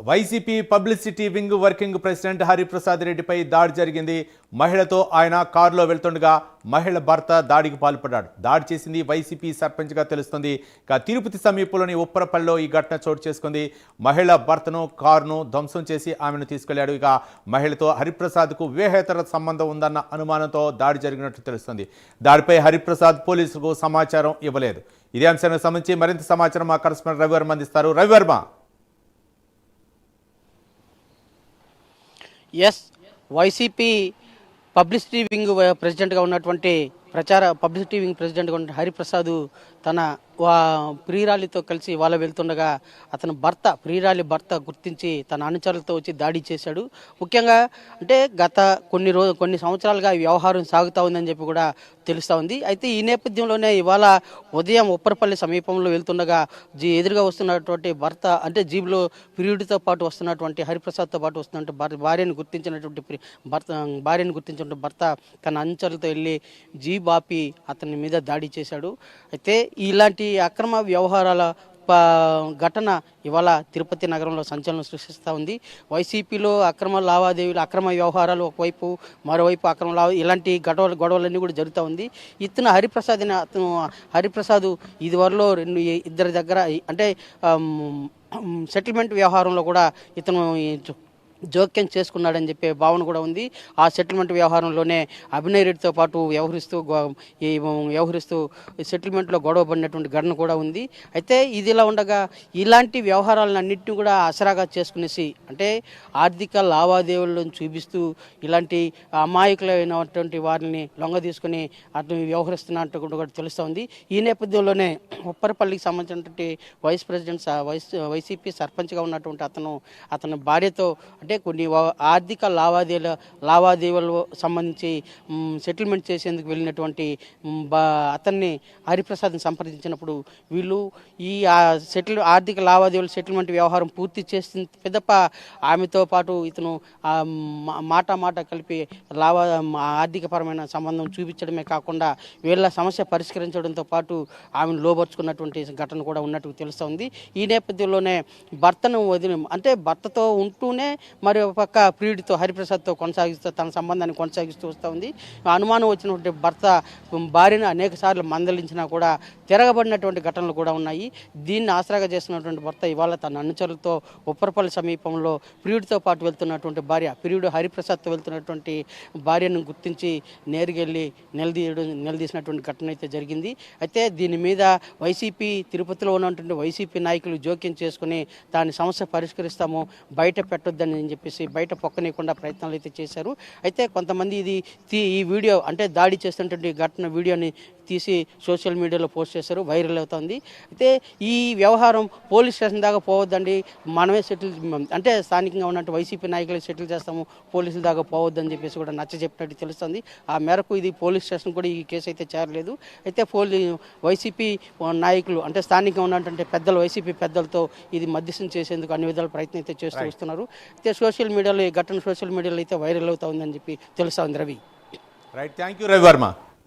YCP publicity wing working president Hariprasad రెడ్డిపై దాడి జరిగింది. మహిళతో ఆయన కారులో వెళ్తుండగా మహిళ భర్త దాడికి పాల్పడ్డాడు. దాడి చేసింది వైసీపీ సర్పంచ్గా తెలుస్తుంది. ఇక తిరుపతి సమీపంలోని ఉప్పరపల్లిలో ఈ ఘటన చోటు చేసుకుంది. మహిళ భర్తను కారును ధ్వంసం చేసి ఆమెను తీసుకెళ్లాడు. ఇక మహిళతో హరిప్రసాద్కు వివాహేతర సంబంధం ఉందన్న అనుమానంతో దాడి జరిగినట్లు తెలుస్తుంది. దాడిపై హరిప్రసాద్ పోలీసులకు సమాచారం ఇవ్వలేదు. ఇదే అంశానికి సంబంధించి మరింత సమాచారం మా కరెస్పాండెంట్ రవివర్మ అందిస్తారు. Ravi Varma. Yes, YCP publicity wing ప్రెసిడెంట్గా ఉన్నటువంటి పబ్లిసిటీ వింగ్ ప్రెసిడెంట్గా ఉన్న హరిప్రసాద్ తన ప్రియురాలితో కలిసి వాళ్ళ వెళ్తుండగా అతని ప్రియురాలి భర్త గుర్తించి తన అనుచరులతో వచ్చి దాడి చేశాడు. ముఖ్యంగా అంటే గత కొన్ని సంవత్సరాలుగా ఈ వ్యవహారం సాగుతూ ఉందని చెప్పి కూడా తెలుస్తూ ఉంది. అయితే ఈ నేపథ్యంలోనే ఇవాళ ఉదయం ఉప్పరపల్లి సమీపంలో వెళ్తుండగా ఎదురుగా వస్తున్నటువంటి భర్త అంటే జీబులో ప్రియుడితో పాటు వస్తున్నటువంటి హరిప్రసాద్తో పాటు వస్తున్నటువంటి భార్యను గుర్తించినటువంటి భర్త తన అనుచరులతో వెళ్ళి జీబ్ ఆపి అతని మీద దాడి చేశాడు. అయితే ఇలాంటి అక్రమ వ్యవహారాల ఘటన ఇవాళ తిరుపతి నగరంలో సంచలనం సృష్టిస్తూ ఉంది. వైసీపీలో అక్రమ లావాదేవీలు, అక్రమ వ్యవహారాలు ఒకవైపు, మరోవైపు ఇలాంటి గొడవలన్నీ కూడా జరుగుతూ ఉంది. ఇతను హరిప్రసాద్ ఇదివరలో ఇద్దరి దగ్గర అంటే సెటిల్మెంట్ వ్యవహారంలో కూడా ఇతను జోక్యం చేసుకున్నాడని చెప్పే భావన కూడా ఉంది. ఆ సెటిల్మెంట్ వ్యవహారంలోనే అభినయ్ రెడ్డితో పాటు వ్యవహరిస్తూ సెటిల్మెంట్లో గొడవ పడినటువంటి ఘటన కూడా ఉంది. అయితే ఇదిలా ఉండగా ఇలాంటి వ్యవహారాలన్నింటినీ కూడా ఆసరాగా చేసుకునేసి అంటే ఆర్థిక లావాదేవీలను చూపిస్తూ ఇలాంటి అమాయకులైనటువంటి వారిని లొంగ తీసుకుని అతను వ్యవహరిస్తున్నట్టు కూడా తెలుస్తోంది. ఈ నేపథ్యంలోనే ఉప్పరపల్లికి సంబంధించినటువంటి వైసీపీ సర్పంచ్గా ఉన్నటువంటి అతని భార్యతో అంటే కొన్ని ఆర్థిక లావాదేవీలు సంబంధించి సెటిల్మెంట్ చేసేందుకు వెళ్ళినటువంటి అతన్ని హరిప్రసాద్ని సంప్రదించినప్పుడు వీళ్ళు ఈ ఆర్థిక లావాదేవీలు సెటిల్మెంట్ వ్యవహారం పూర్తి చేసిన పెద్దప ఆమెతో పాటు ఇతను మాట కలిపి ఆర్థికపరమైన సంబంధం చూపించడమే కాకుండా వీళ్ళ సమస్య పరిష్కరించడంతో పాటు ఆమెను లోబర్చుకున్నటువంటి ఘటన కూడా ఉన్నట్టు తెలుస్తోంది. ఈ నేపథ్యంలోనే భర్తతో ఉంటూనే మరి ఒక పక్క ప్రియుడితో హరిప్రసాద్తో తన సంబంధాన్ని కొనసాగిస్తూ వస్తూ ఉంది. అనుమానం వచ్చినటువంటి భర్త భార్యను అనేక సార్లు మందలించినా కూడా తిరగబడినటువంటి ఘటనలు కూడా ఉన్నాయి. దీన్ని ఆసరాగా చేస్తున్నటువంటి భర్త ఇవాళ తన అనుచరులతో ఉప్పరపల్లి సమీపంలో ప్రియుడితో పాటు వెళ్తున్నటువంటి ప్రియుడు హరిప్రసాద్తో వెళ్తున్నటువంటి భార్యను గుర్తించి నేరుగెళ్ళి నిలదీసినటువంటి ఘటన అయితే జరిగింది. అయితే దీని మీద తిరుపతిలో ఉన్నటువంటి వైసీపీ నాయకులు జోక్యం చేసుకుని దాని సమస్య పరిష్కరిస్తాము, బయట పెట్టొద్దని చెప్పేసి బయట పొక్కనీయకుండా ప్రయత్నాలు అయితే చేశారు. అయితే కొంతమంది ఈ వీడియో అంటే దాడి చేస్తున్నటువంటి ఘటన వీడియోని తీసి సోషల్ మీడియాలో పోస్ట్ చేశారు, వైరల్ అవుతుంది. అయితే ఈ వ్యవహారం పోలీస్ స్టేషన్ దాకా పోవద్దండి, మనమే అంటే స్థానికంగా ఉన్నట్టు వైసీపీ నాయకులు సెటిల్ చేస్తాము, పోలీసుల దాకా పోవద్దని చెప్పేసి కూడా నచ్చ చెప్పినట్టు తెలుస్తుంది. ఆ మేరకు ఇది పోలీస్ స్టేషన్ కూడా ఈ కేసు అయితే చేరలేదు. అయితే వైసీపీ నాయకులు అంటే స్థానికంగా ఉన్నటువంటి వైసీపీ పెద్దలతో ఇది మధ్యస్థం చేసేందుకు అన్ని విధాల ప్రయత్నం అయితే చేస్తూ వస్తున్నారు. అయితే సోషల్ మీడియాలో ఈ ఘటన అయితే వైరల్ అవుతా ఉందని చెప్పి తెలుస్తోంది. Ravi. Right, thank you Ravi Varma.